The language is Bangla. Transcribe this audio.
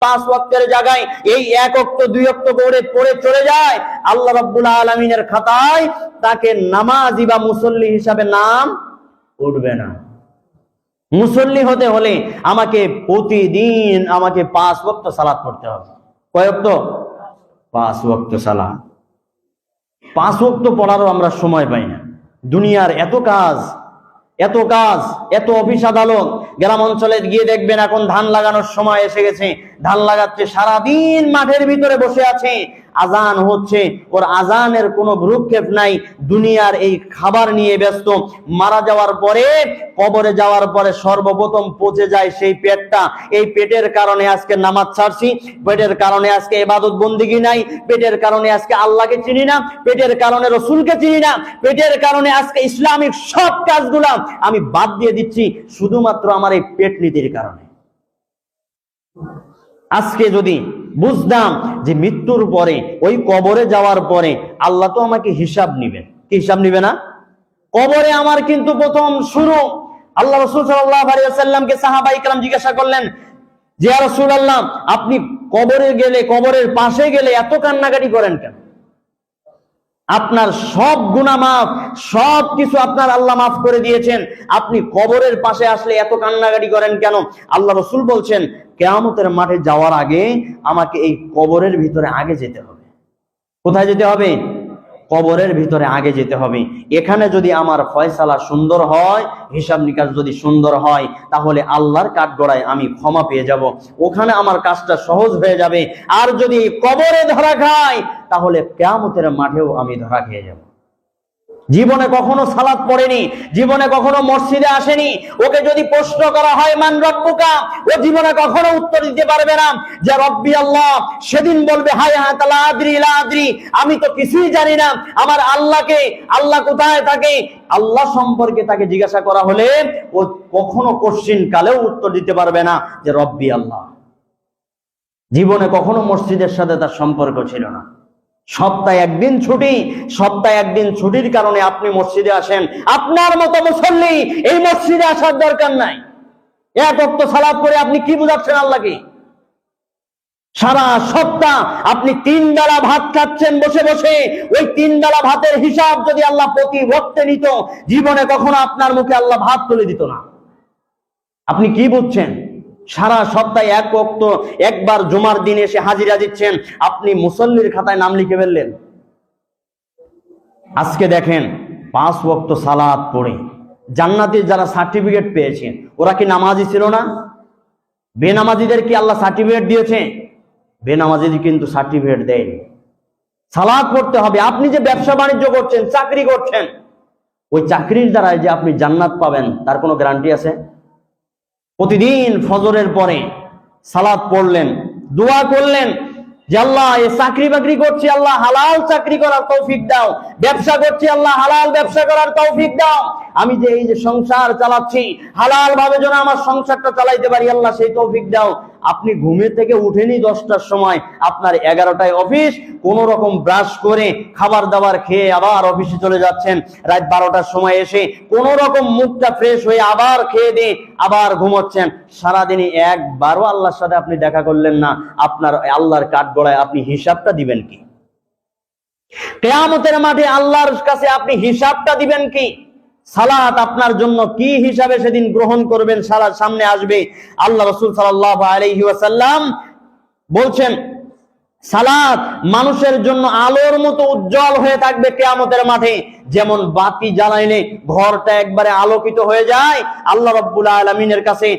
5 ওয়াক্তের জায়গায় এই 1 ওয়াক্ত 2 ওয়াক্ত করে পড়ে চলে যায়, আল্লাহ রাব্বুল আলামিনের খাতায় তাকে নামাজি বা মুসল্লি হিসাবে নাম উঠবে না। মুসল্লি হতে হলে আমাকে প্রতিদিন 5 ওয়াক্ত সালাত পড়তে হবে। কয় ওয়াক্ত? 5 ওয়াক্ত সালাত। 5 ওয়াক্ত পড়ারও আমরা সময় পাই না। দুনিয়ার এত কাজ, এত অফিস আদালত, গ্রাম অঞ্চলে গিয়ে দেখবেন এখন ধান লাগানোর সময় এসে গেছে, ধান লাগাচ্ছে, সারাদিন মাঠের ভিতরে বসে আছে, আজান হচ্ছে, ওর আজানের কোনো ভ্রুক্ষেপ নাই, দুনিয়ার এই খাবার নিয়ে ব্যস্ত। মারা যাওয়ার পরে, কবরে যাওয়ার পরে সর্বপ্রথম পচে যায় সেই পেটটা। এই পেটের কারণে আজকে নামাজ ছাড়ছি, পেটের কারণে আজকে ইবাদত বন্দেগী নাই, পেটের কারণে আজকে আল্লাহকে চিনি না, পেটের কারণে রসুলকে চিনি না, পেটের কারণে আজকে ইসলামিক সব কাজগুলা আমি বাদ দিয়ে দিচ্ছি শুধুমাত্র আমার এই পেট নীতির কারণে। আজকে যদি বুঝতাম যে মৃত্যুর পরে, ওই কবরে যাওয়ার পরে আল্লাহ তো আমাকে হিসাব নিবেন, কি হিসাব নিবে না? কবরে আমার কিন্তু প্রথম শুরু। আল্লাহ রাসূল সাল্লাল্লাহু আলাইহি ওয়াসাল্লামকে সাহাবায়ে কেরাম জিজ্ঞাসা করলেন যে ইয়া রাসূলুল্লাহ, আপনি কবরে গেলে, কবরের পাশে গেলে এত কান্নাকাটি করেন কেন? আপনার সব গুনাহ মাফ, সব কিছু আপনার আল্লাহ মাফ করে দিয়েছেন, আপনি কবরের পাশে আসলে এত কান্নাকাটি করেন কেন? আল্লাহ রাসূল বলছেন, কিয়ামতের মাঠে যাওয়ার আগে আমাকে এই কবরের ভিতরে আগে যেতে হবে। কোথায় যেতে হবে? কবরের ভিতরে আগে যেতে হবে। এখানে যদি আমার ফয়সালা সুন্দর হয়, হিসাব নিকাশ যদি সুন্দর হয়, তাহলে আল্লাহর কাঠগড়ায় আমি ক্ষমা পেয়ে যাব, ওখানে আমার কাজটা সহজ হয়ে যাবে। আর যদি কবরে ধরা খাই, তাহলে কিয়ামতের মাঠেও আমি ধরা খেয়ে যাব। জীবনে কখনো সালাত পড়েনি, জীবনে কখনো মসজিদে আসেনি, ওকে যদি প্রশ্ন করা হয় মান রব্বুকা, ও জীবনে কখনো উত্তর দিতে পারবে না যে রব্বি আল্লাহ। সেদিন বলবে হায় হায় লা আদরি লা আদরি, আমি তো কিছুই জানি না আমার আল্লাহকে, আল্লাহ কোথায় থাকে। আল্লাহ সম্পর্কে তাকে জিজ্ঞাসা করা হলে ও কখনো কোশ্চিন কালেও উত্তর দিতে পারবে না যে রব্বি আল্লাহ। জীবনে কখনো মসজিদের সাথে তার সম্পর্ক ছিল না। সপ্তাহে একদিন ছুটি, সপ্তাহে একদিন ছুটির কারণে আপনি মসজিদে আসেন, আপনার মতো মুসল্লি এই মসজিদে আসার দরকার নাই। 1 ওয়াক্ত সালাত করে আপনি কি বুঝাচ্ছেন আল্লাহকে? সারা সপ্তাহ আপনি 3 বেলা ভাত খাচ্ছেন বসে বসে, ওই 3 বেলা ভাতের হিসাব যদি আল্লাহ প্রতি ওয়াক্তে নিত, জীবনে কখনো আপনার মুখে আল্লাহ ভাত তুলে দিত না। আপনি কি বুঝছেন? সারা সপ্তাহে 1 ওয়াক্ত, একবার জুমার দিন এসে হাজিরা দিচ্ছেন, আপনি মুসল্লির খাতায় নাম লিখে ফেললেন। আজকে দেখেন 5 ওয়াক্ত সালাত পড়ে জান্নাতের যারা সার্টিফিকেট পেয়েছেন, ওরা কি নামাজি ছিল না? বেনামাজিদের কি আল্লাহ সার্টিফিকেট দিয়েছে? বেনামাজিদের কিন্তু সার্টিফিকেট দেয়নি। সালাত পড়তে হবে। আপনি যে ব্যবসা বাণিজ্য করছেন, চাকরি করছেন, ওই চাকরির দ্বারা যে আপনি জান্নাত পাবেন তার কোনো গ্যারান্টি আছে? প্রতিদিন ফজরের পরে সালাত পড়লেন, দোয়া করলেন যে আল্লাহ এই চাকরি বাকরি করছি, আল্লাহ হালাল চাকরি করার তৌফিক দাও, ব্যবসা করছি আল্লাহ হালাল ব্যবসা করার তৌফিক দাও, আমি যে এই যে সংসার চালাচ্ছি হালাল ভাবে যেন আমার সংসারটা চালাইতে পারি, আল্লাহ সেই তৌফিক দাও। আপনি ঘুমে থেকে উঠেনি 10টার সময়, আপনার 11টায় অফিস, কোন রকম ব্রাশ করে খাবার দাবার খেয়ে আবার অফিসে চলে যাচ্ছেন, রাত 12টার সময় এসে কোন রকম মুখটা ফ্রেশ হয়ে আবার খেয়ে দিয়ে আবার ঘুমোচ্ছেন। সারাদিনই একবারও আল্লাহর সাথে আপনি দেখা করলেন না। আপনার আল্লাহর কাঠগড়ায় আপনি হিসাবটা দিবেন কি? কিয়ামতের মাঠে আল্লাহর কাছে আপনি হিসাবটা দিবেন কি? সালাত আপনার জন্য কি হিসাবে সেদিন গ্রহণ করবেন, সালাত সামনে আসবে। আল্লাহ রাসূল সাল্লাল্লাহু আলাইহি ওয়াসাল্লাম বলছেন, সালাত মানুষের জন্য আলোর মতো উজ্জ্বল হয়ে থাকবে কিয়ামতের মাঠে। যেমন বাতি জ্বালাইলে ঘরটা একবারে আলোকিত হয়ে যায়, আল্লাহ রাব্বুল আলামিনের কাছে